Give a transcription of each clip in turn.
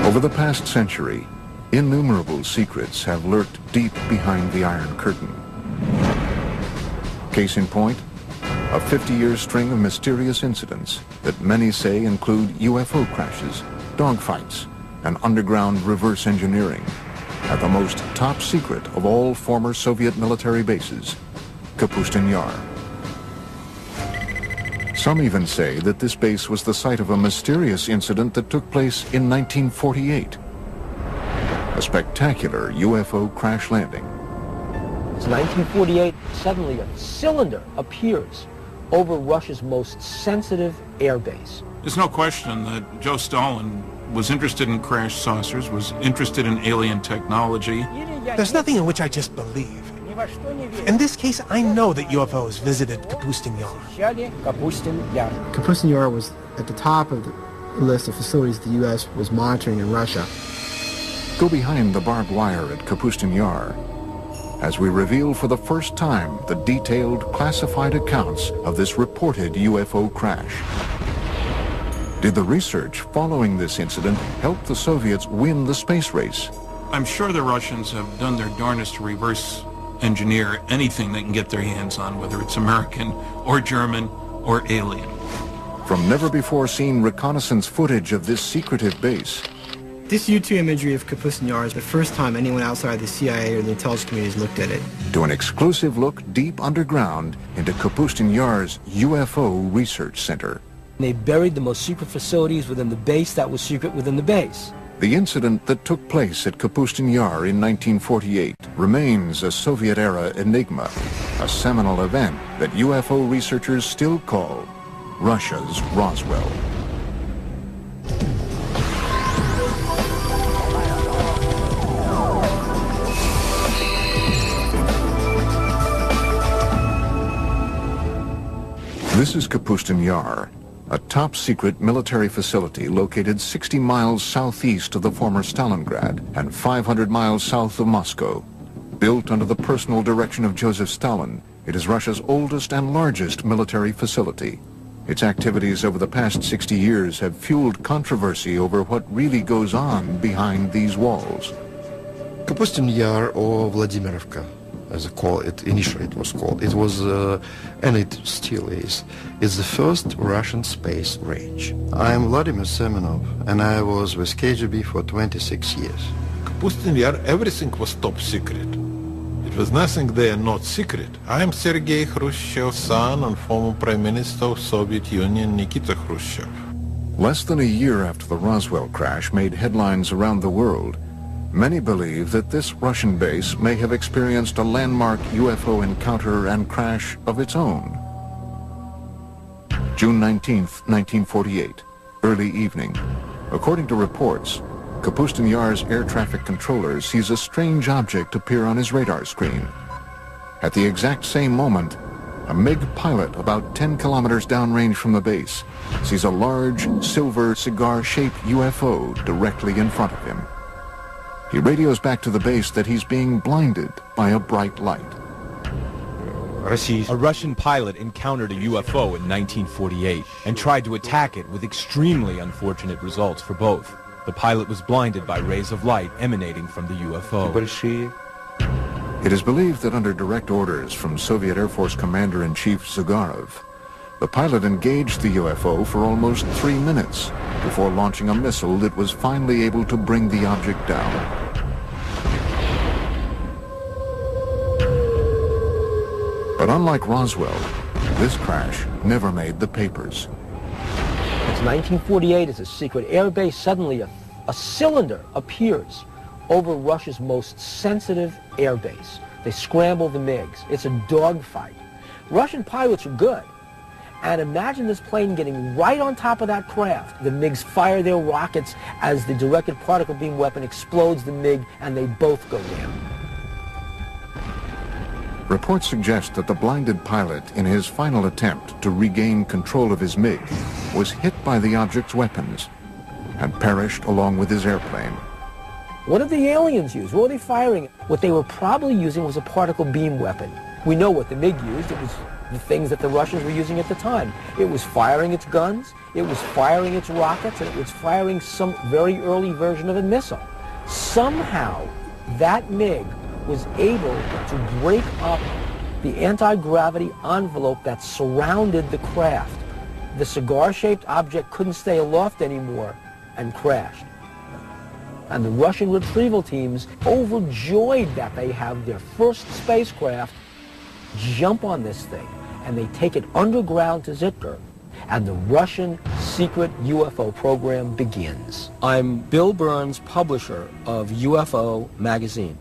Over the past century, innumerable secrets have lurked deep behind the Iron Curtain. Case in point, a 50-year string of mysterious incidents that many say include UFO crashes, dogfights, and underground reverse engineering at the most top secret of all former Soviet military bases, Kapustin Yar. Some even say that this base was the site of a mysterious incident that took place in 1948. A spectacular UFO crash landing. It's 1948, suddenly a cylinder appears over Russia's most sensitive airbase. There's no question that Joe Stalin was interested in crash saucers, was interested in alien technology. There's nothing in which I just believe. In this case, I know that UFOs visited Kapustin Yar. Kapustin Yar was at the top of the list of facilities the U.S. was monitoring in Russia. Go behind the barbed wire at Kapustin Yar as we reveal for the first time the detailed classified accounts of this reported UFO crash. Did the research following this incident help the Soviets win the space race? I'm sure the Russians have done their darnest to reverse engineer anything they can get their hands on, whether it's American or German or alien. From never-before-seen reconnaissance footage of this secretive base. This U-2 imagery of Kapustin Yar is the first time anyone outside the CIA or the intelligence community has looked at it. To an exclusive look deep underground into Kapustin Yar's UFO Research Center. They buried the most secret facilities within the base that was secret within the base. The incident that took place at Kapustin Yar in 1948 remains a Soviet-era enigma, a seminal event that UFO researchers still call Russia's Roswell. This is Kapustin Yar, a top-secret military facility located 60 miles southeast of the former Stalingrad and 500 miles south of Moscow. Built under the personal direction of Joseph Stalin, it is Russia's oldest and largest military facility. Its activities over the past 60 years have fueled controversy over what really goes on behind these walls. Kapustin Yar, or Vladimirovka, as initially it was called. It was, and it still is the first Russian space range. I'm Vladimir Semenov, and I was with KGB for 26 years. Kapustin Yar, everything was top secret. It was nothing there not secret. I am Sergei Khrushchev's son and former Prime Minister of Soviet Union, Nikita Khrushchev. Less than a year after the Roswell crash made headlines around the world, many believe that this Russian base may have experienced a landmark UFO encounter and crash of its own. June 19th, 1948, early evening. According to reports, Kapustin Yar's air traffic controller sees a strange object appear on his radar screen. At the exact same moment, a MiG pilot about 10 kilometers downrange from the base sees a large silver cigar-shaped UFO directly in front of him. He radios back to the base that he's being blinded by a bright light. A Russian pilot encountered a UFO in 1948 and tried to attack it with extremely unfortunate results for both. The pilot was blinded by rays of light emanating from the UFO. It is believed that under direct orders from Soviet Air Force Commander-in-Chief Zyugarov, the pilot engaged the UFO for almost 3 minutes before launching a missile that was finally able to bring the object down. But unlike Roswell, this crash never made the papers. It's 1948, it's a secret airbase. Suddenly a cylinder appears over Russia's most sensitive airbase. They scramble the MiGs. It's a dogfight. Russian pilots are good. And imagine this plane getting right on top of that craft. The MiGs fire their rockets as the directed particle beam weapon explodes the MiG, and they both go down. Reports suggest that the blinded pilot, in his final attempt to regain control of his MiG, was hit by the object's weapons and perished along with his airplane. What did the aliens use? What were they firing? What they were probably using was a particle beam weapon. We know what the MiG used. It was the things that the Russians were using at the time. It was firing its guns, it was firing its rockets, and it was firing some very early version of a missile. Somehow, that MiG was able to break up the anti-gravity envelope that surrounded the craft. The cigar-shaped object couldn't stay aloft anymore and crashed. And the Russian retrieval teams, overjoyed that they have their first spacecraft, jump on this thing, and they take it underground to Zitkar, and the Russian secret UFO program begins. I'm Bill Burns, publisher of UFO magazine.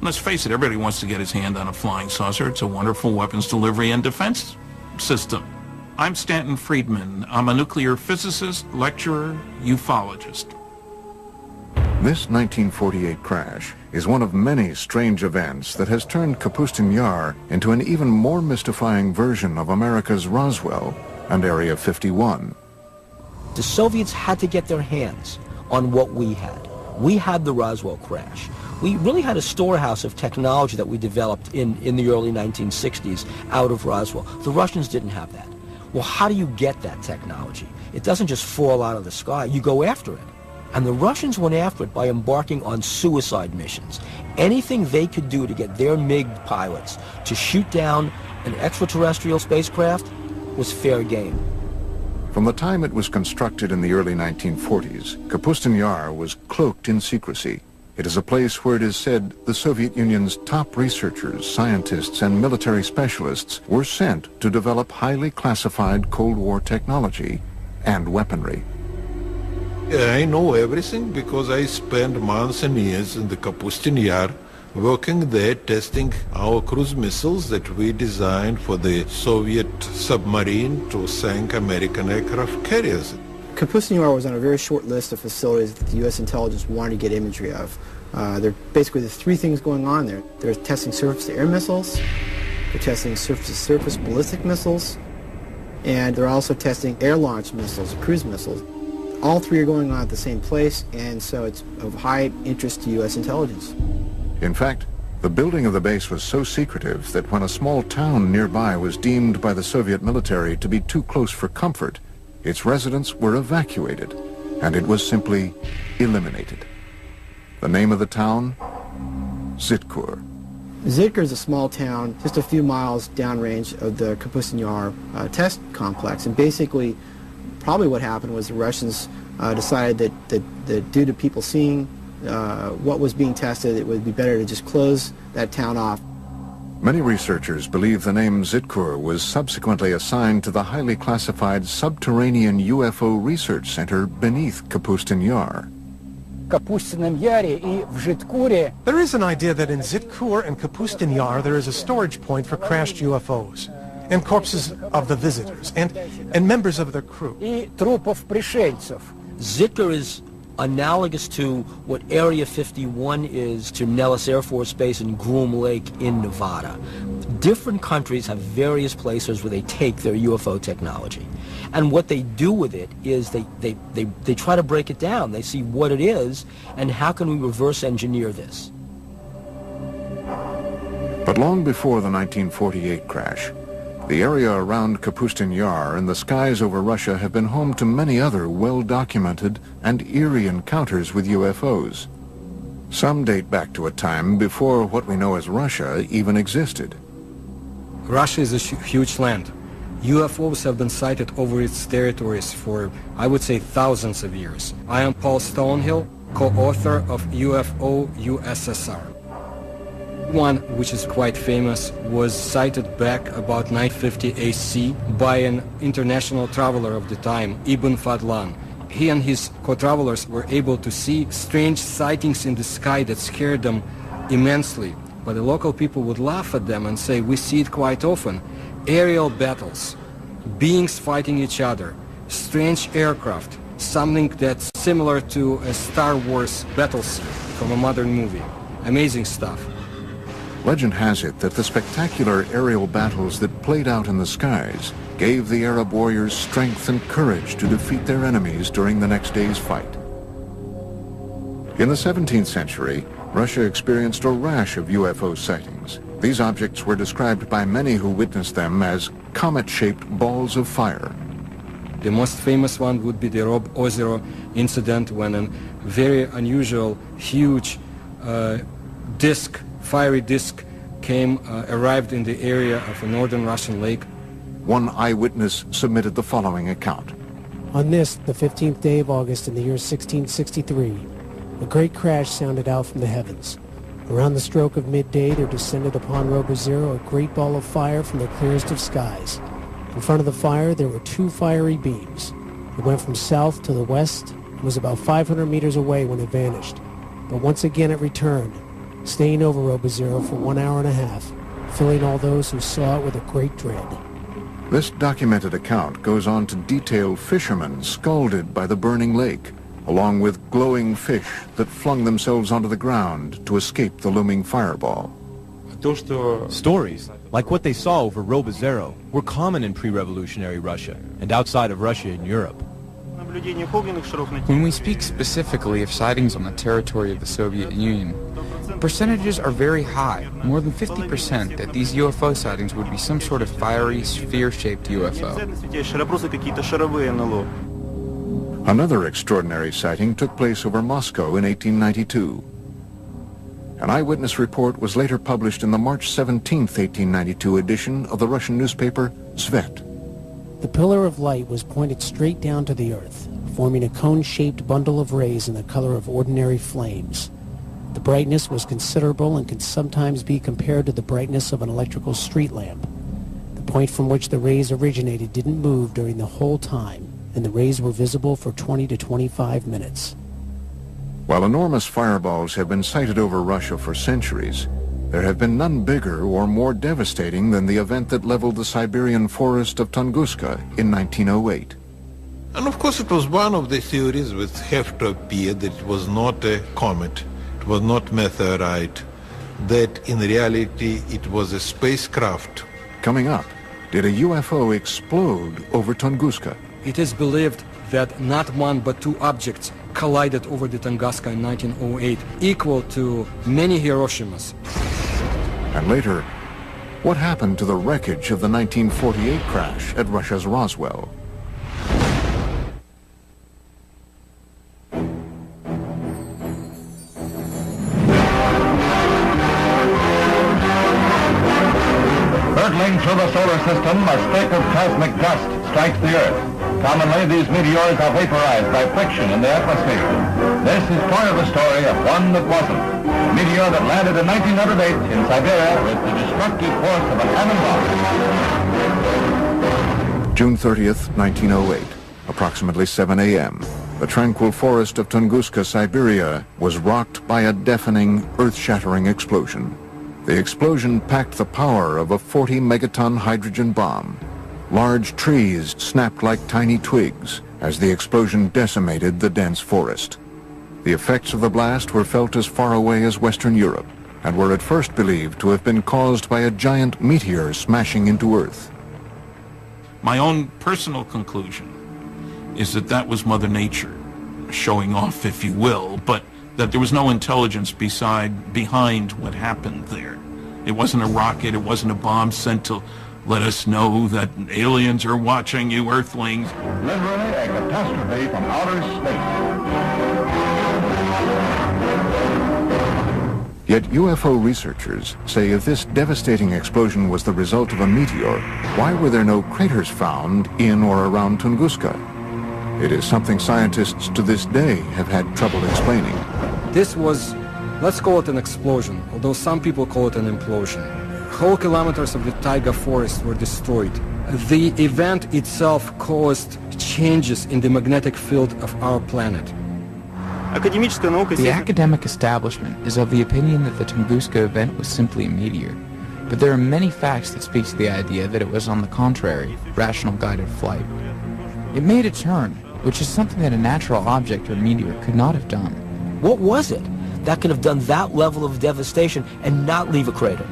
Let's face it, everybody wants to get his hand on a flying saucer. It's a wonderful weapons delivery and defense system. I'm Stanton Friedman. I'm a nuclear physicist, lecturer, ufologist. This 1948 crash is one of many strange events that has turned Kapustin Yar into an even more mystifying version of America's Roswell and Area 51. The Soviets had to get their hands on what we had. We had the Roswell crash. We really had a storehouse of technology that we developed in the early 1960s out of Roswell. The Russians didn't have that. Well, how do you get that technology? It doesn't just fall out of the sky. You go after it. And the Russians went after it by embarking on suicide missions. Anything they could do to get their MiG pilots to shoot down an extraterrestrial spacecraft was fair game. From the time it was constructed in the early 1940s, Kapustin Yar was cloaked in secrecy. It is a place where it is said the Soviet Union's top researchers, scientists, and military specialists were sent to develop highly classified Cold War technology and weaponry. I know everything because I spent months and years in the Kapustin Yar working there testing our cruise missiles that we designed for the Soviet submarine to sink American aircraft carriers. Kapustin Yar was on a very short list of facilities that the U.S. intelligence wanted to get imagery of. There are basically the three things going on there. They're testing surface-to-air missiles, they're testing surface-to-surface ballistic missiles, and they're also testing air-launched missiles, cruise missiles. All three are going on at the same place, and so it's of high interest to U.S. intelligence. In fact, the building of the base was so secretive that when a small town nearby was deemed by the Soviet military to be too close for comfort, its residents were evacuated, and it was simply eliminated. The name of the town? Zitkar. Zitkar is a small town just a few miles downrange of the Kapustin Yar test complex, and basically probably what happened was the Russians decided that due to people seeing what was being tested, it would be better to just close that town off. Many researchers believe the name Zitkar was subsequently assigned to the highly classified subterranean UFO research center beneath Kapustin Yar. There is an idea that in Zitkar and Kapustin Yar there is a storage point for crashed UFOs and corpses of the visitors and members of their crew. Zitkar is analogous to what Area 51 is to Nellis Air Force Base and Groom Lake in Nevada. Different countries have various places where they take their UFO technology. And what they do with it is they try to break it down. They see what it is and how can we reverse engineer this. But long before the 1948 crash, the area around Kapustin Yar and the skies over Russia have been home to many other well-documented and eerie encounters with UFOs. Some date back to a time before what we know as Russia even existed. Russia is a huge land. UFOs have been sighted over its territories for, I would say, thousands of years. I am Paul Stonehill, co-author of UFO USSR. One, which is quite famous, was sighted back about 950 AC by an international traveler of the time, Ibn Fadlan. He and his co-travelers were able to see strange sightings in the sky that scared them immensely. But the local people would laugh at them and say, we see it quite often. Aerial battles, beings fighting each other, strange aircraft, something that's similar to a Star Wars battle scene from a modern movie. Amazing stuff. Legend has it that the spectacular aerial battles that played out in the skies gave the Arab warriors strength and courage to defeat their enemies during the next day's fight. In the 17th century, Russia experienced a rash of UFO sightings, These objects were described by many who witnessed them as comet-shaped balls of fire. The most famous one would be the Rob Ozero incident, when a very unusual, huge fiery disk arrived in the area of a northern Russian lake. One eyewitness submitted the following account. On this, the 15th day of August in the year 1663, a great crash sounded out from the heavens. Around the stroke of midday, there descended upon Rob Ozero a great ball of fire from the clearest of skies. In front of the fire, there were two fiery beams. It went from south to the west and was about 500 meters away when it vanished. But once again it returned, staying over Rob Ozero for 1 hour and a half, filling all those who saw it with a great dread. This documented account goes on to detail fishermen scalded by the burning lake, along with glowing fish that flung themselves onto the ground to escape the looming fireball. Stories, like what they saw over Rob Ozero, were common in pre-revolutionary Russia and outside of Russia in Europe. When we speak specifically of sightings on the territory of the Soviet Union, percentages are very high, more than 50%, that these UFO sightings would be some sort of fiery, sphere-shaped UFO. Another extraordinary sighting took place over Moscow in 1892. An eyewitness report was later published in the March 17, 1892 edition of the Russian newspaper Svet. The pillar of light was pointed straight down to the earth, forming a cone-shaped bundle of rays in the color of ordinary flames. The brightness was considerable and can sometimes be compared to the brightness of an electrical street lamp. The point from which the rays originated didn't move during the whole time, and the rays were visible for 20 to 25 minutes. While enormous fireballs have been sighted over Russia for centuries, there have been none bigger or more devastating than the event that leveled the Siberian forest of Tunguska in 1908. And of course it was one of the theories which have to appear that it was not a comet, it was not meteorite, that in reality it was a spacecraft. Coming up, did a UFO explode over Tunguska? It is believed that not one but two objects collided over the Tunguska in 1908, equal to many Hiroshimas. And later, what happened to the wreckage of the 1948 crash at Russia's Roswell? Hurtling through the solar system, a streak of cosmic dust strikes the Earth. Commonly, these meteors are vaporized by friction in the atmosphere. This is part of the story of one that wasn't. A meteor that landed in 1908 in Siberia with the destructive force of a cannonball. June 30th, 1908, approximately 7 a.m. The tranquil forest of Tunguska, Siberia, was rocked by a deafening, earth-shattering explosion. The explosion packed the power of a 40-megaton hydrogen bomb. Large trees snapped like tiny twigs as the explosion decimated the dense forest. The effects of the blast were felt as far away as Western Europe and were at first believed to have been caused by a giant meteor smashing into Earth. My own personal conclusion is that that was Mother Nature showing off, if you will, but that there was no intelligence behind what happened there. It wasn't a rocket, it wasn't a bomb sent to let us know that aliens are watching you, Earthlings. Literally a catastrophe from outer space. Yet UFO researchers say if this devastating explosion was the result of a meteor, why were there no craters found in or around Tunguska? It is something scientists to this day have had trouble explaining. This was, let's call it an explosion, although some people call it an implosion. Whole kilometers of the taiga forest were destroyed. The event itself caused changes in the magnetic field of our planet. The academic establishment is of the opinion that the Tunguska event was simply a meteor, but there are many facts that speak to the idea that it was, on the contrary, rational guided flight. It made a turn, which is something that a natural object or meteor could not have done. What was it that could have done that level of devastation and not leave a crater?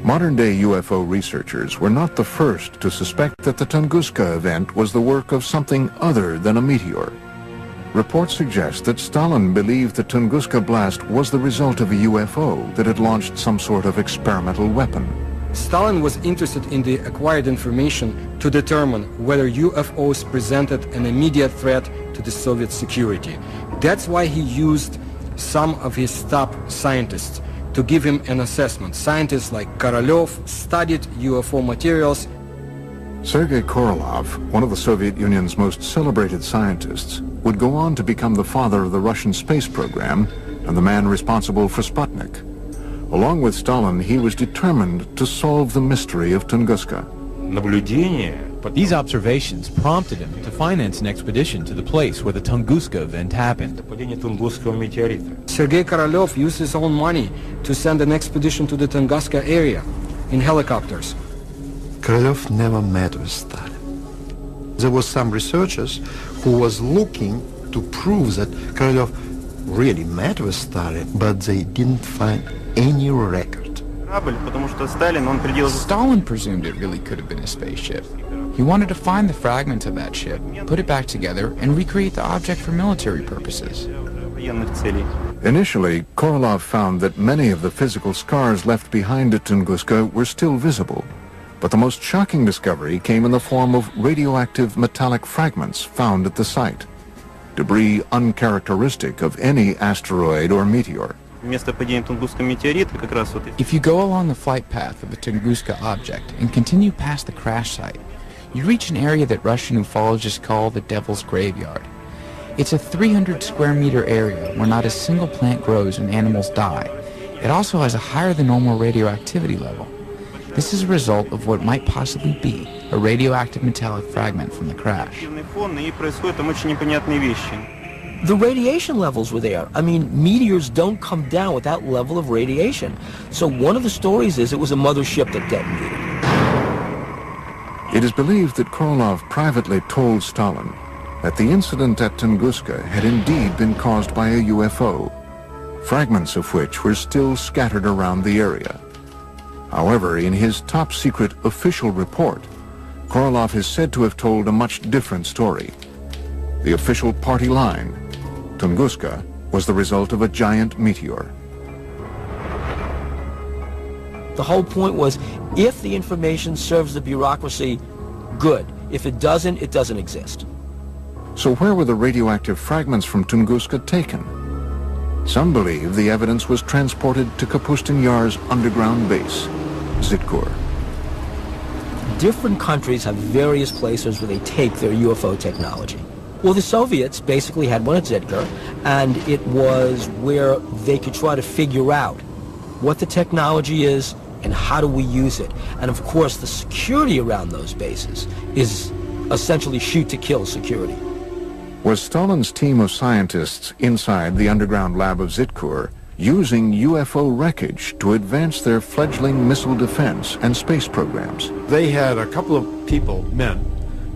Modern-day UFO researchers were not the first to suspect that the Tunguska event was the work of something other than a meteor. Reports suggest that Stalin believed the Tunguska blast was the result of a UFO that had launched some sort of experimental weapon. Stalin was interested in the acquired information to determine whether UFOs presented an immediate threat to the Soviet security. That's why he used some of his top scientists to give him an assessment. Scientists like Korolev studied UFO materials. Sergei Korolev, one of the Soviet Union's most celebrated scientists, would go on to become the father of the Russian space program and the man responsible for Sputnik. Along with Stalin, he was determined to solve the mystery of Tunguska. These observations prompted him to finance an expedition to the place where the Tunguska event happened. Sergei Korolev used his own money to send an expedition to the Tunguska area in helicopters. Korolev never met with Stalin. There was some researchers who was looking to prove that Korolev really met with Stalin, but they didn't find any record. Stalin presumed it really could have been a spaceship. He wanted to find the fragments of that ship, put it back together, and recreate the object for military purposes. Initially, Korolev found that many of the physical scars left behind at Tunguska were still visible. But the most shocking discovery came in the form of radioactive metallic fragments found at the site. Debris uncharacteristic of any asteroid or meteor. If you go along the flight path of the Tunguska object and continue past the crash site, you reach an area that Russian ufologists call the Devil's Graveyard. It's a 300 square meter area where not a single plant grows and animals die. It also has a higher than normal radioactivity level. This is a result of what might possibly be a radioactive metallic fragment from the crash. The radiation levels were there. I mean, meteors don't come down with that level of radiation. So one of the stories is it was a mothership that detonated. It is believed that Korolev privately told Stalin that the incident at Tunguska had indeed been caused by a UFO, fragments of which were still scattered around the area. However, in his top-secret official report, Korolev is said to have told a much different story. The official party line, Tunguska, was the result of a giant meteor. The whole point was, if the information serves the bureaucracy, good. If it doesn't exist. So where were the radioactive fragments from Tunguska taken? Some believe the evidence was transported to Kapustin Yar's underground base, Zitkur. Different countries have various places where they take their UFO technology. Well, the Soviets basically had one at Zitkur, and it was where they could try to figure out what the technology is and how do we use it. And of course, the security around those bases is essentially shoot-to-kill security. Was Stalin's team of scientists inside the underground lab of Zitkur using UFO wreckage to advance their fledgling missile defense and space programs? They had a couple of people, men,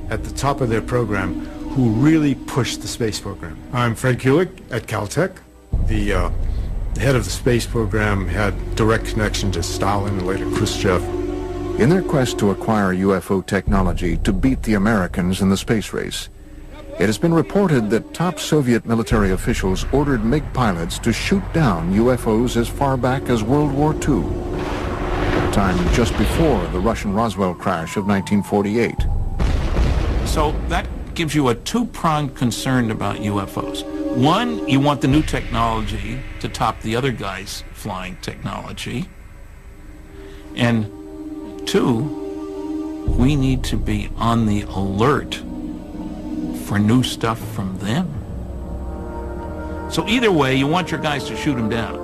at the top of their program who really pushed the space program. I'm Fred Kulik at Caltech. The head of the space program had direct connection to Stalin and later Khrushchev. In their quest to acquire UFO technology to beat the Americans in the space race, it has been reported that top Soviet military officials ordered MiG pilots to shoot down UFOs as far back as World War II, a time just before the Russian Roswell crash of 1948. So that gives you a two-pronged concern about UFOs. One, you want the new technology to top the other guy's flying technology. And two, we need to be on the alert for new stuff from them. So either way, you want your guys to shoot them down.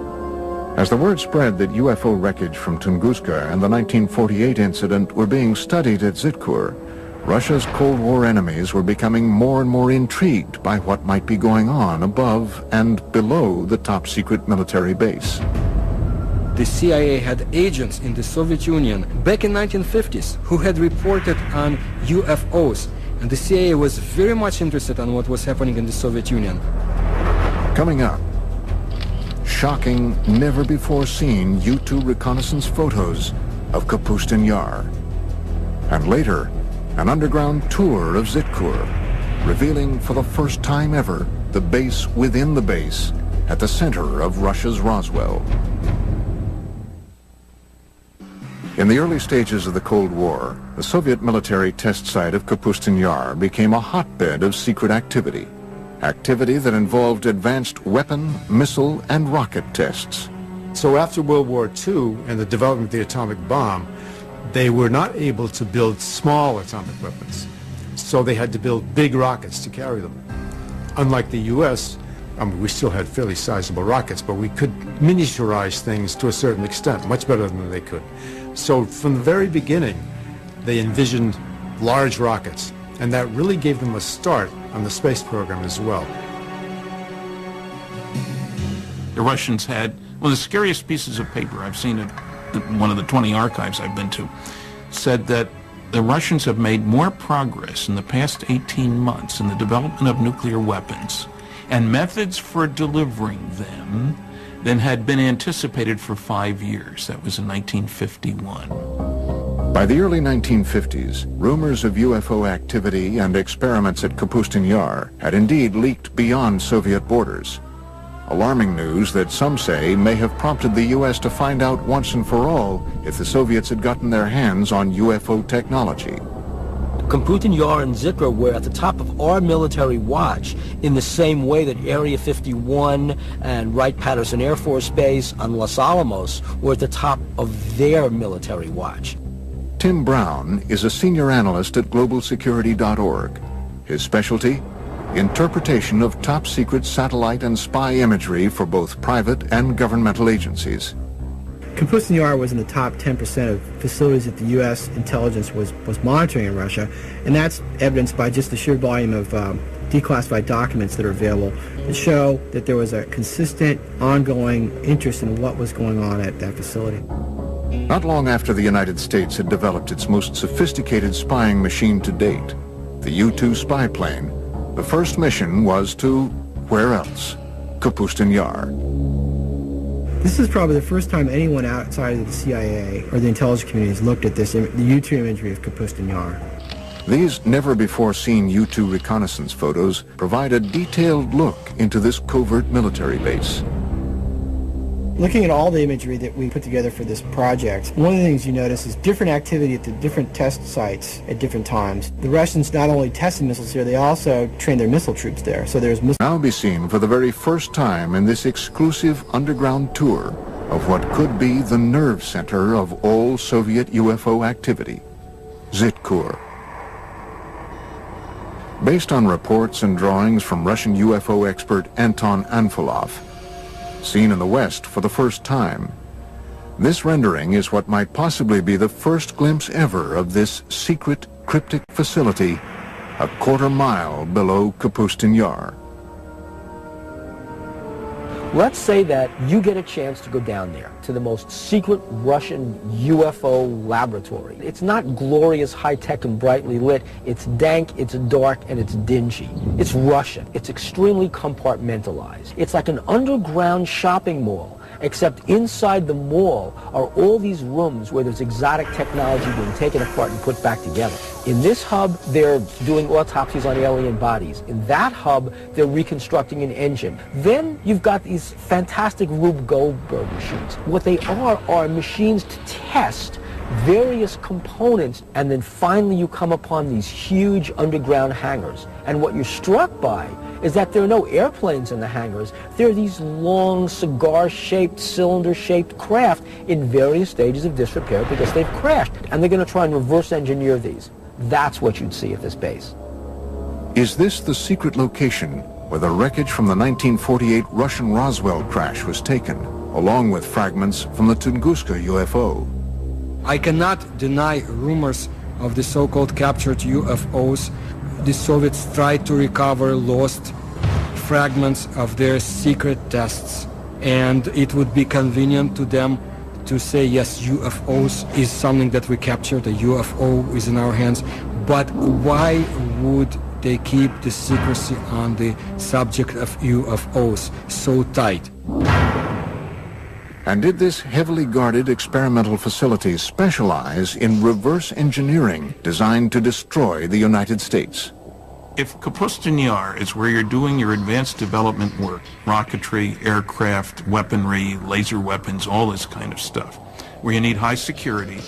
As the word spread that UFO wreckage from Tunguska and the 1948 incident were being studied at Zitkur, Russia's Cold War enemies were becoming more and more intrigued by what might be going on above and below the top-secret military base. The CIA had agents in the Soviet Union back in 1950s who had reported on UFOs, and the CIA was very much interested in what was happening in the Soviet Union. Coming up, shocking, never-before-seen U-2 reconnaissance photos of Kapustin Yar. And later, an underground tour of Zitkur, revealing for the first time ever the base within the base at the center of Russia's Roswell. In the early stages of the Cold War, the Soviet military test site of Kapustin Yar became a hotbed of secret activity. Activity that involved advanced weapon, missile, and rocket tests. So after World War II and the development of the atomic bomb, they were not able to build small atomic weapons. So they had to build big rockets to carry them. Unlike the U.S., I mean, we still had fairly sizable rockets, but we could miniaturize things to a certain extent, much better than they could. So from the very beginning, they envisioned large rockets, and that really gave them a start on the space program as well. The Russians had one of the scariest pieces of paper I've seen at one of the 20 archives I've been to, said that the Russians have made more progress in the past 18 months in the development of nuclear weapons and methods for delivering them than had been anticipated for 5 years. That was in 1951. By the early 1950s, rumors of UFO activity and experiments at Kapustin Yar had indeed leaked beyond Soviet borders. Alarming news that some say may have prompted the U.S. to find out once and for all if the Soviets had gotten their hands on UFO technology. Kapustin Yar and Zikr were at the top of our military watch in the same way that Area 51 and Wright-Patterson Air Force Base on Los Alamos were at the top of their military watch. Tim Brown is a senior analyst at globalsecurity.org. His specialty? Interpretation of top-secret satellite and spy imagery for both private and governmental agencies. Kapustin Yar was in the top 10% of facilities that the U.S. intelligence was monitoring in Russia, and that's evidenced by just the sheer volume of declassified documents that are available that show that there was a consistent, ongoing interest in what was going on at that facility. Not long after the United States had developed its most sophisticated spying machine to date, the U-2 spy plane, the first mission was to, where else? Kapustin Yar. This is probably the first time anyone outside of the CIA or the intelligence community has looked at this, the U-2 imagery of Kapustin Yar. These never-before-seen U-2 reconnaissance photos provide a detailed look into this covert military base. Looking at all the imagery that we put together for this project, one of the things you notice is different activity at the different test sites at different times. The Russians not only tested missiles here, they also trained their missile troops there. So there's now be seen for the very first time in this exclusive underground tour of what could be the nerve center of all Soviet UFO activity, Zitkur. Based on reports and drawings from Russian UFO expert Anton Anfilov, seen in the West for the first time, this rendering is what might possibly be the first glimpse ever of this secret cryptic facility a quarter-mile below Kapustin Yar. Let's say that you get a chance to go down there to the most secret Russian UFO laboratory. It's not glorious, high-tech, and brightly lit. It's dank, it's dark, and it's dingy. It's Russian. It's extremely compartmentalized. It's like an underground shopping mall, except inside the mall are all these rooms where there's exotic technology being taken apart and put back together. In this hub, they're doing autopsies on alien bodies. In that hub, they're reconstructing an engine. Then you've got these fantastic Rube Goldberg machines. What they are machines to test various components, and then finally you come upon these huge underground hangars. And what you're struck by is that there are no airplanes in the hangars. There are these long, cigar-shaped, cylinder-shaped craft in various stages of disrepair because they've crashed. And they're going to try and reverse engineer these. That's what you'd see at this base. Is this the secret location where the wreckage from the 1948 Russian Roswell crash was taken, along with fragments from the Tunguska UFO? I cannot deny rumors of the so-called captured UFOs. The Soviets tried to recover lost fragments of their secret tests, and it would be convenient to them to say, yes, UFOs is something that we captured, a UFO is in our hands, but why would they keep the secrecy on the subject of UFOs so tight? And did this heavily guarded experimental facility specialize in reverse engineering designed to destroy the United States? If Kapustin Yar is where you're doing your advanced development work, rocketry, aircraft, weaponry, laser weapons, all this kind of stuff, where you need high security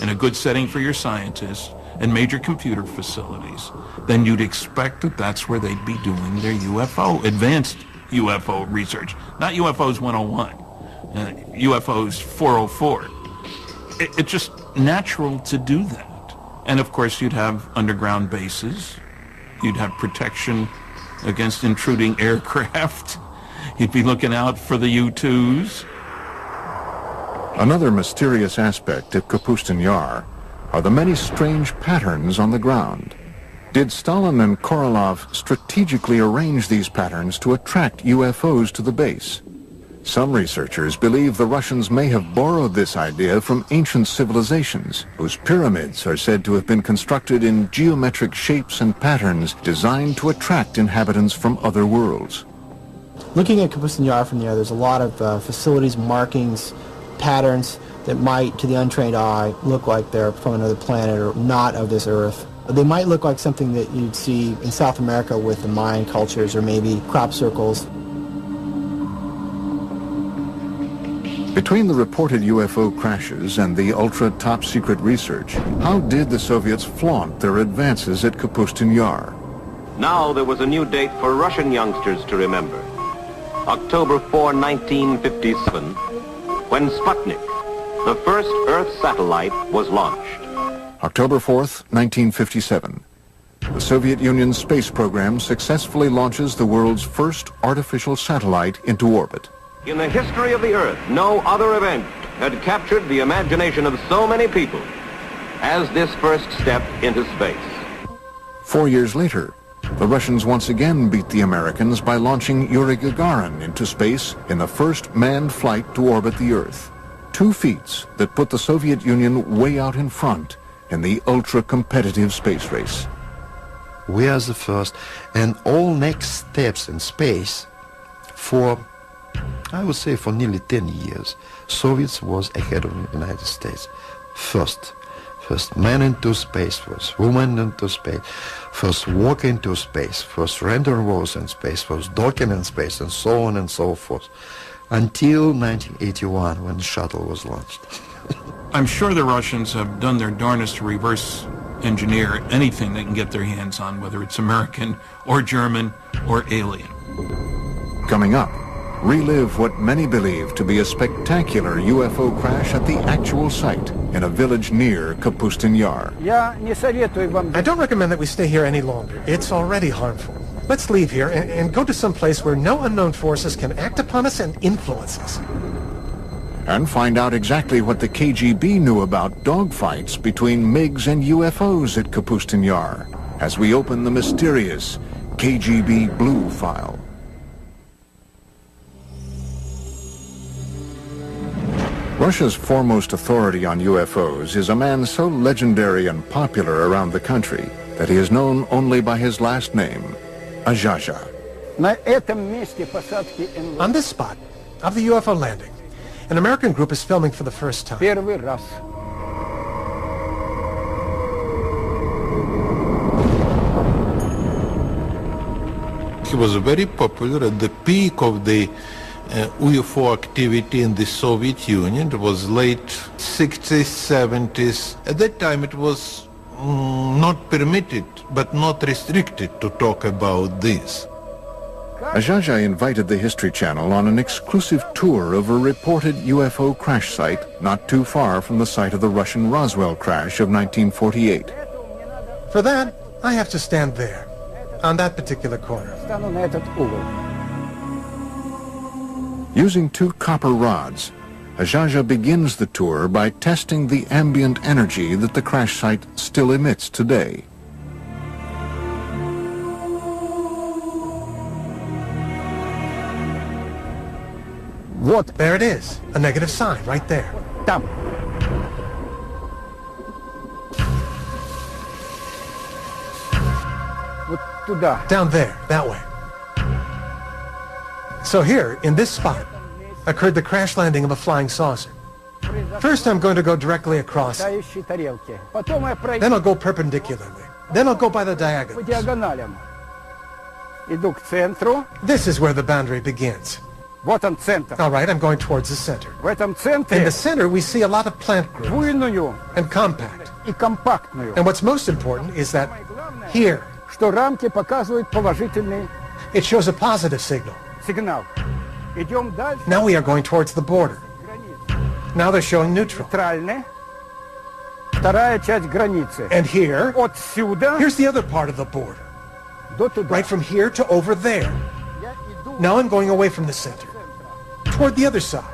and a good setting for your scientists and major computer facilities, then you'd expect that that's where they'd be doing their UFO, advanced UFO research. Not UFOs 101, UFOs 404. It's just natural to do that. And of course you'd have underground bases. You'd have protection against intruding aircraft. You'd be looking out for the U-2s. Another mysterious aspect of Kapustin Yar are the many strange patterns on the ground. Did Stalin and Korolev strategically arrange these patterns to attract UFOs to the base? Some researchers believe the Russians may have borrowed this idea from ancient civilizations, whose pyramids are said to have been constructed in geometric shapes and patterns designed to attract inhabitants from other worlds. Looking at Kapustin Yar from there, there's a lot of facilities, markings, patterns that might, to the untrained eye, look like they're from another planet or not of this Earth. They might look like something that you'd see in South America with the Mayan cultures or maybe crop circles. Between the reported UFO crashes and the ultra-top-secret research, how did the Soviets flaunt their advances at Kapustin Yar? Now there was a new date for Russian youngsters to remember. October 4, 1957, when Sputnik, the first Earth satellite, was launched. October 4th, 1957. The Soviet Union's space program successfully launches the world's first artificial satellite into orbit. In the history of the Earth, no other event had captured the imagination of so many people as this first step into space. 4 years later, the Russians once again beat the Americans by launching Yuri Gagarin into space in the first manned flight to orbit the Earth. Two feats that put the Soviet Union way out in front in the ultra-competitive space race. We are the first, and all next steps in space for, I would say, for nearly 10 years, Soviets was ahead of the United States. First man into space, first woman into space, first walk into space, first rendezvous in space, first docking in space, and so on and so forth, until 1981 when the shuttle was launched. I'm sure the Russians have done their darnest to reverse engineer anything they can get their hands on, whether it's American or German or alien. Coming up, relive what many believe to be a spectacular UFO crash at the actual site in a village near Kapustin Yar. I don't recommend that we stay here any longer. It's already harmful. Let's leave here and go to some place where no unknown forces can act upon us and influence us. And find out exactly what the KGB knew about dogfights between MiGs and UFOs at Kapustin Yar as we open the mysterious KGB Blue file. Russia's foremost authority on UFOs is a man so legendary and popular around the country that he is known only by his last name, Azhaja. On this spot of the UFO landing, an American group is filming for the first time. He was very popular at the peak of the UFO activity in the Soviet Union. It was late 60s, 70s. At that time it was not permitted, but not restricted to talk about this. Azhaja invited the History Channel on an exclusive tour of a reported UFO crash site not too far from the site of the Russian Roswell crash of 1948. For that, I have to stand there, on that particular corner. Using two copper rods, Azhaja begins the tour by testing the ambient energy that the crash site still emits today. There it is, a negative sign right there. Down there, that way. So here, in this spot, occurred the crash landing of a flying saucer. First I'm going to go directly across it. Then I'll go perpendicularly. Then I'll go by the diagonals. This is where the boundary begins. All right, I'm going towards the center. In the center, we see a lot of plant growth and compact. And what's most important is that here, it shows a positive signal. Now we are going towards the border. Now they're showing neutral. And here, here's the other part of the border. Right from here to over there. Now I'm going away from the center, toward the other side.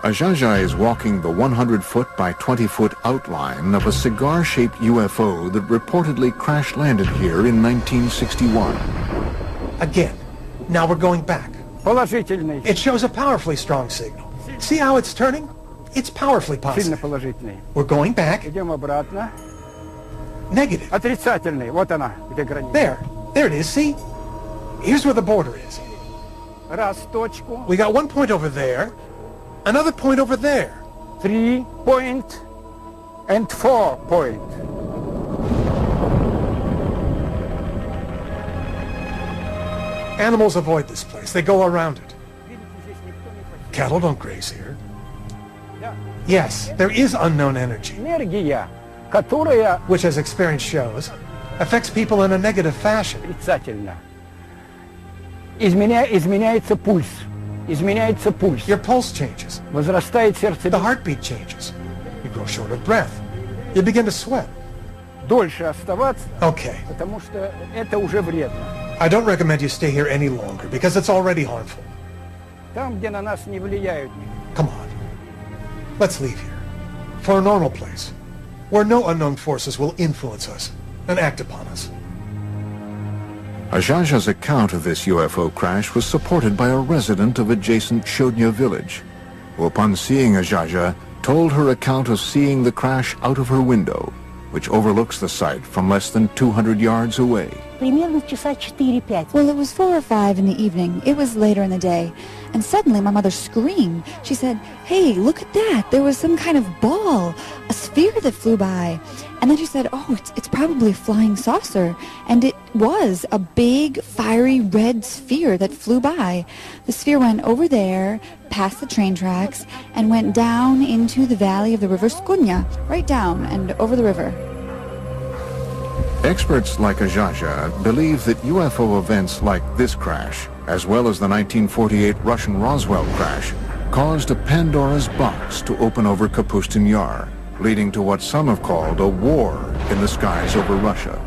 Azhaja is walking the 100-foot by 20-foot outline of a cigar-shaped UFO that reportedly crash-landed here in 1961. Again, now we're going back. It shows a powerfully strong signal. See how it's turning? It's powerfully positive. We're going back. Negative. There it is, see? Here's where the border is. We got one point over there, another point over there. 3 point and 4 point. Animals avoid this place. They go around it. Cattle don't graze here. Yes, there is unknown energy, which, as experience shows, affects people in a negative fashion. Your pulse changes. The heartbeat changes. You grow short of breath. You begin to sweat. Okay. I don't recommend you stay here any longer because it's already harmful. Come on. Let's leave here. For a normal place, where no unknown forces will influence us and act upon us. Azhaja's account of this UFO crash was supported by a resident of adjacent Shodnya village, who upon seeing Azhaja told her account of seeing the crash out of her window, which overlooks the site from less than 200 yards away. Well, it was 4 or 5 in the evening. It was later in the day. And suddenly my mother screamed. She said, "Hey, look at that. There was some kind of ball, a sphere that flew by." And then she said, "Oh, it's probably a flying saucer." And it was a big, fiery red sphere that flew by. The sphere went over there, past the train tracks, and went down into the valley of the river Skunya, right down and over the river. Experts like Azhaja believe that UFO events like this crash, as well as the 1948 Russian Roswell crash, caused a Pandora's box to open over Kapustin Yar, leading to what some have called a war in the skies over Russia.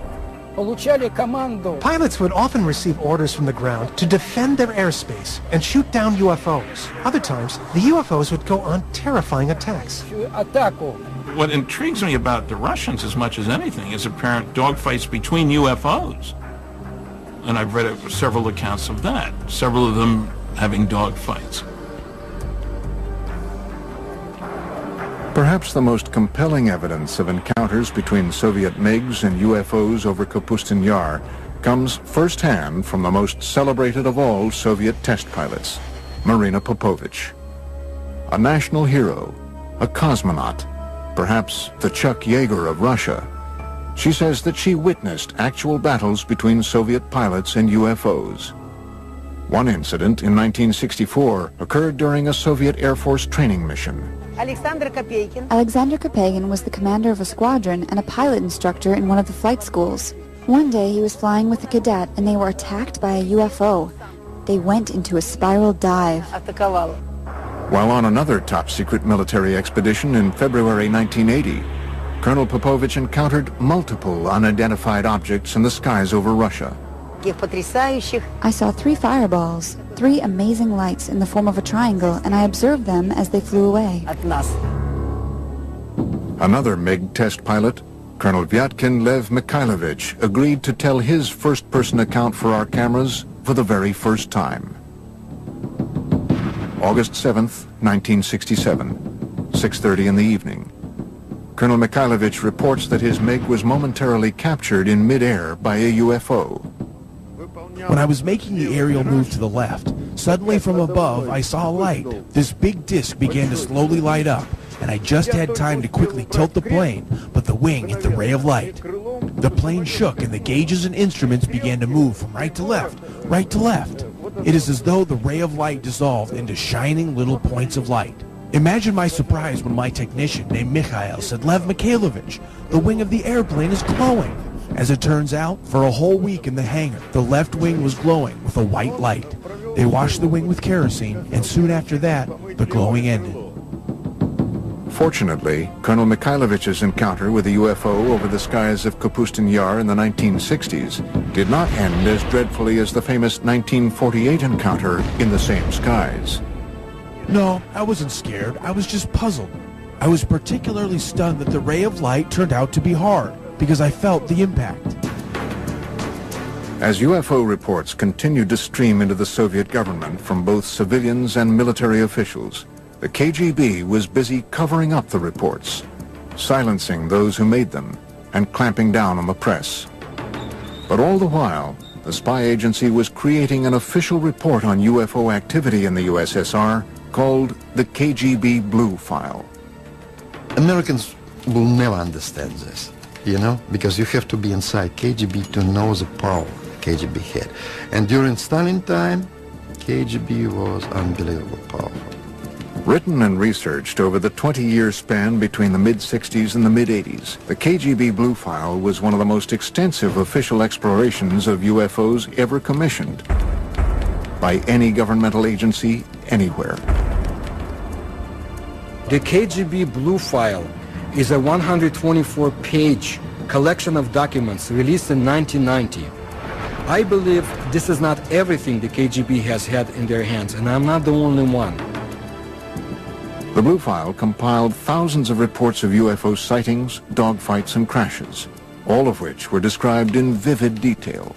Pilots would often receive orders from the ground to defend their airspace and shoot down UFOs. Other times, the UFOs would go on terrifying attacks. What intrigues me about the Russians as much as anything is apparent dogfights between UFOs. And I've read several accounts of that, several of them having dogfights. Perhaps the most compelling evidence of encounters between Soviet MiGs and UFOs over Kapustin Yar comes firsthand from the most celebrated of all Soviet test pilots, Marina Popovich. A national hero, a cosmonaut, perhaps the Chuck Yeager of Russia. She says that she witnessed actual battles between Soviet pilots and UFOs. One incident in 1964 occurred during a Soviet Air Force training mission. Alexander Kapagin was the commander of a squadron and a pilot instructor in one of the flight schools. One day he was flying with a cadet and they were attacked by a UFO. They went into a spiral dive. While on another top-secret military expedition in February 1980, Colonel Popovich encountered multiple unidentified objects in the skies over Russia. I saw 3 fireballs, 3 amazing lights in the form of a triangle, and I observed them as they flew away. Another MiG test pilot, Colonel Vyatkin Lev Mikhailovich, agreed to tell his first-person account for our cameras for the very first time. August 7th, 1967, 6:30 in the evening. Colonel Mikhailovich reports that his MiG was momentarily captured in midair by a UFO. When I was making the aerial move to the left, suddenly from above I saw a light. This big disc began to slowly light up, and I just had time to quickly tilt the plane, but the wing hit the ray of light. The plane shook and the gauges and instruments began to move from right to left, right to left. It is as though the ray of light dissolved into shining little points of light. Imagine my surprise when my technician named Mikhail said, "Lev Mikhailovich, the wing of the airplane is glowing." As it turns out, for a whole week in the hangar, the left wing was glowing with a white light. They washed the wing with kerosene, and soon after that, the glowing ended. Fortunately, Colonel Mikhailovich's encounter with a UFO over the skies of Kapustin Yar in the 1960s did not end as dreadfully as the famous 1948 encounter in the same skies. No, I wasn't scared. I was just puzzled. I was particularly stunned that the ray of light turned out to be hard, because I felt the impact. As UFO reports continued to stream into the Soviet government from both civilians and military officials, the KGB was busy covering up the reports, silencing those who made them, and clamping down on the press. But all the while, the spy agency was creating an official report on UFO activity in the USSR called the KGB Blue File. Americans will never understand this, you know, because you have to be inside KGB to know the power KGB had. And during Stalin time, KGB was unbelievably powerful. Written and researched over the 20-year span between the mid-60s and the mid-80s, the KGB Blue File was one of the most extensive official explorations of UFOs ever commissioned by any governmental agency anywhere. The KGB Blue File is a 124-page collection of documents released in 1990. I believe this is not everything the KGB has had in their hands, and I'm not the only one. The Blue File compiled thousands of reports of UFO sightings, dogfights, and crashes, all of which were described in vivid detail.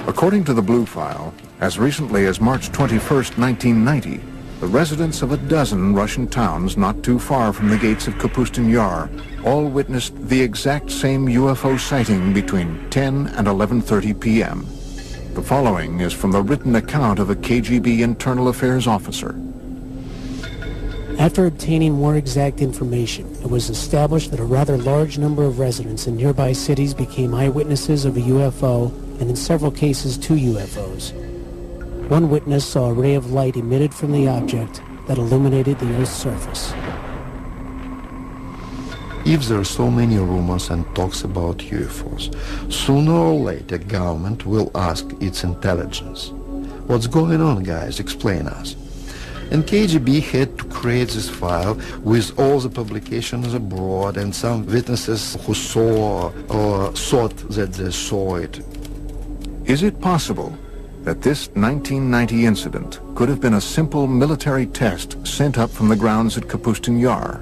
According to the Blue File, as recently as March 21, 1990, the residents of a dozen Russian towns not too far from the gates of Kapustin Yar all witnessed the exact same UFO sighting between 10 and 11:30 p.m. The following is from the written account of a KGB internal affairs officer. After obtaining more exact information, it was established that a rather large number of residents in nearby cities became eyewitnesses of a UFO, and in several cases, two UFOs. One witness saw a ray of light emitted from the object that illuminated the Earth's surface. If there are so many rumors and talks about UFOs, sooner or later government will ask its intelligence. What's going on, guys? Explain us. And KGB had to create this file with all the publications abroad and some witnesses who saw or thought that they saw it. Is it possible that this 1990 incident could have been a simple military test sent up from the grounds at Kapustin Yar?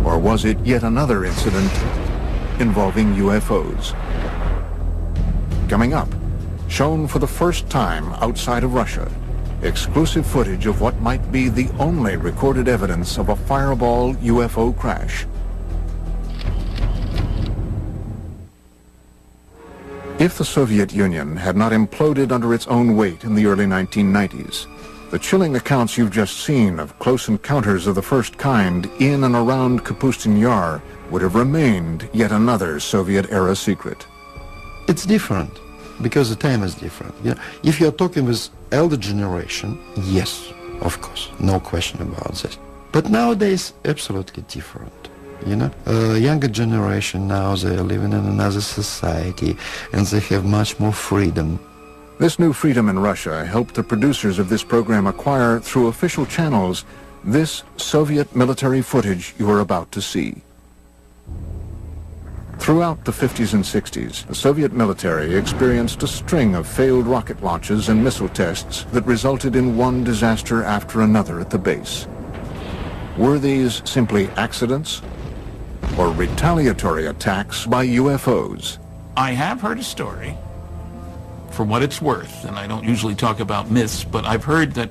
Or was it yet another incident involving UFOs? Coming up, shown for the first time outside of Russia, exclusive footage of what might be the only recorded evidence of a fireball UFO crash. If the Soviet Union had not imploded under its own weight in the early 1990s, the chilling accounts you've just seen of close encounters of the first kind in and around Kapustin Yar would have remained yet another Soviet-era secret. It's different, because the time is different. You know, if you're talking with elder generation, yes, of course, no question about this. But nowadays, absolutely different. You know, younger generation now, they're living in another society and they have much more freedom. This new freedom in Russia helped the producers of this program acquire, through official channels, this Soviet military footage you are about to see. Throughout the 50s and 60s, the Soviet military experienced a string of failed rocket launches and missile tests that resulted in one disaster after another at the base. Were these simply accidents or retaliatory attacks by UFOs? I have heard a story, for what it's worth, and I don't usually talk about myths, but I've heard that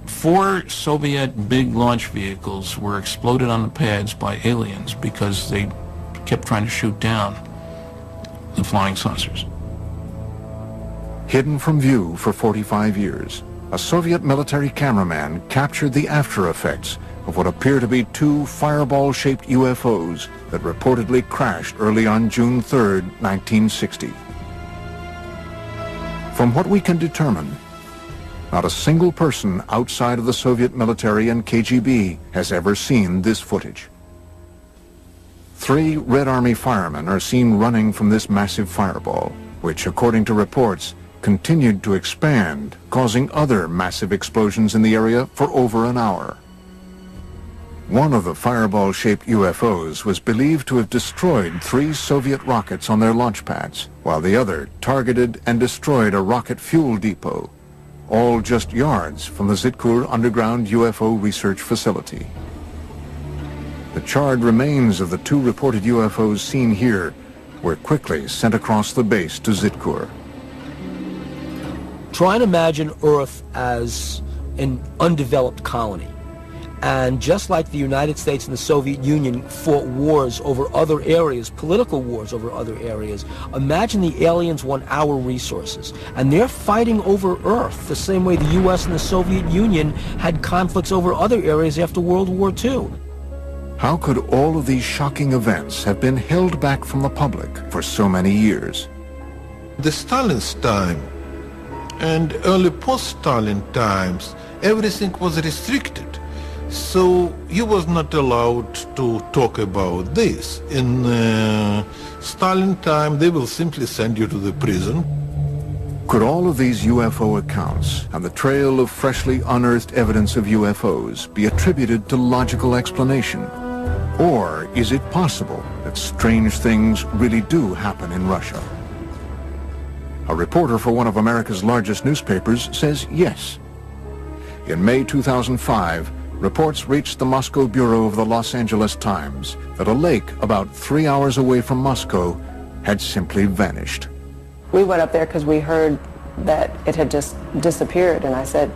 4 Soviet big launch vehicles were exploded on the pads by aliens because they kept trying to shoot down the flying saucers. Hidden from view for 45 years, a Soviet military cameraman captured the after effects of what appear to be two fireball-shaped UFOs that reportedly crashed early on June 3, 1960. From what we can determine, not a single person outside of the Soviet military and KGB has ever seen this footage. 3 Red Army firemen are seen running from this massive fireball, which, according to reports, continued to expand, causing other massive explosions in the area for over an hour. One of the fireball-shaped UFOs was believed to have destroyed 3 Soviet rockets on their launch pads, while the other targeted and destroyed a rocket fuel depot, all just yards from the Zitkur underground UFO research facility. The charred remains of the 2 reported UFOs seen here were quickly sent across the base to Zitkur. Try and imagine Earth as an undeveloped colony. And just like the United States and the Soviet Union fought wars over other areas, political wars over other areas, imagine the aliens want our resources. And they're fighting over Earth the same way the U.S. and the Soviet Union had conflicts over other areas after World War II. How could all of these shocking events have been held back from the public for so many years? The Stalin's time and early post-Stalin times, everything was restricted. So he was not allowed to talk about this. In Stalin time, they will simply send you to the prison. Could all of these UFO accounts and the trail of freshly unearthed evidence of UFOs be attributed to logical explanation? Or is it possible that strange things really do happen in Russia? A reporter for one of America's largest newspapers says yes. In May 2005, reports reached the Moscow bureau of the Los Angeles Times that a lake about 3 hours away from Moscow had simply vanished. We went up there because we heard that it had just disappeared, and I said,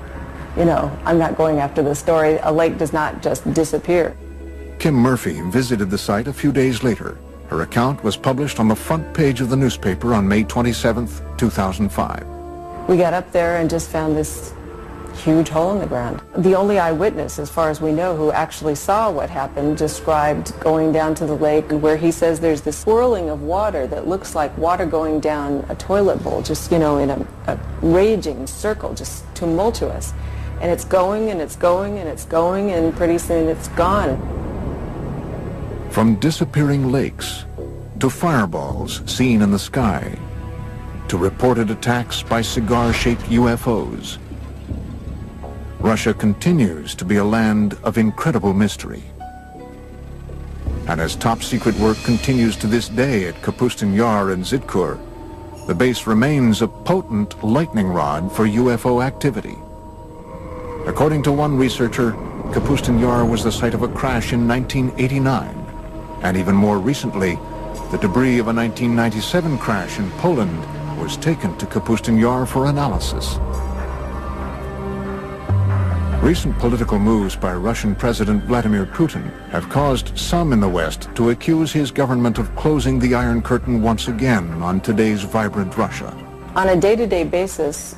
you know, I'm not going after this story. A lake does not just disappear. Kim Murphy visited the site a few days later. Her account was published on the front page of the newspaper on May 27, 2005. We got up there and just found this huge hole in the ground. The only eyewitness, as far as we know, who actually saw what happened, described going down to the lake where he says there's this swirling of water that looks like water going down a toilet bowl, just, you know, in a raging circle, just tumultuous. And it's going and it's going and it's going, and pretty soon it's gone. From disappearing lakes, to fireballs seen in the sky, to reported attacks by cigar-shaped UFOs, Russia continues to be a land of incredible mystery. And as top-secret work continues to this day at Kapustin Yar and Zitkur, the base remains a potent lightning rod for UFO activity. According to one researcher, Kapustin Yar was the site of a crash in 1989, and even more recently, the debris of a 1997 crash in Poland was taken to Kapustin Yar for analysis. Recent political moves by Russian President Vladimir Putin have caused some in the West to accuse his government of closing the Iron Curtain once again on today's vibrant Russia. On a day-to-day basis,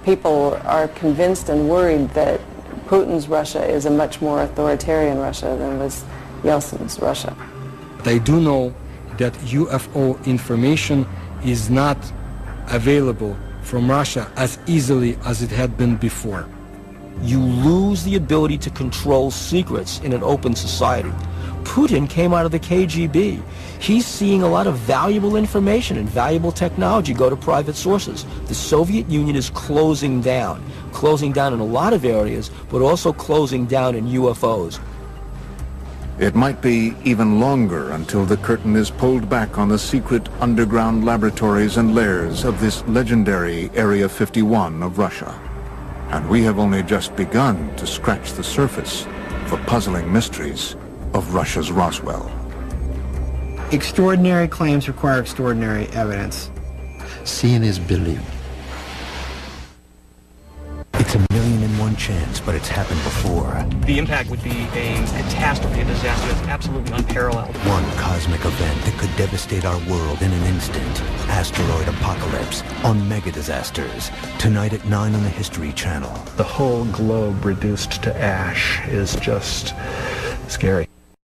people are convinced and worried that Putin's Russia is a much more authoritarian Russia than was Yeltsin's Russia. They do know that UFO information is not available from Russia as easily as it had been before. You lose the ability to control secrets in an open society. Putin came out of the KGB. He's seeing a lot of valuable information and valuable technology go to private sources. The Soviet Union is closing down in a lot of areas, but also closing down in UFOs. It might be even longer until the curtain is pulled back on the secret underground laboratories and lairs of this legendary Area 51 of Russia. And we have only just begun to scratch the surface of the puzzling mysteries of Russia's Roswell. Extraordinary claims require extraordinary evidence. Seeing is believing. It It's 1,000,001 chance, but it's happened before. The impact would be a catastrophe, a disaster that's absolutely unparalleled. One cosmic event that could devastate our world in an instant. Asteroid Apocalypse on Mega Disasters. Tonight at 9 on the History Channel. The whole globe reduced to ash is just scary.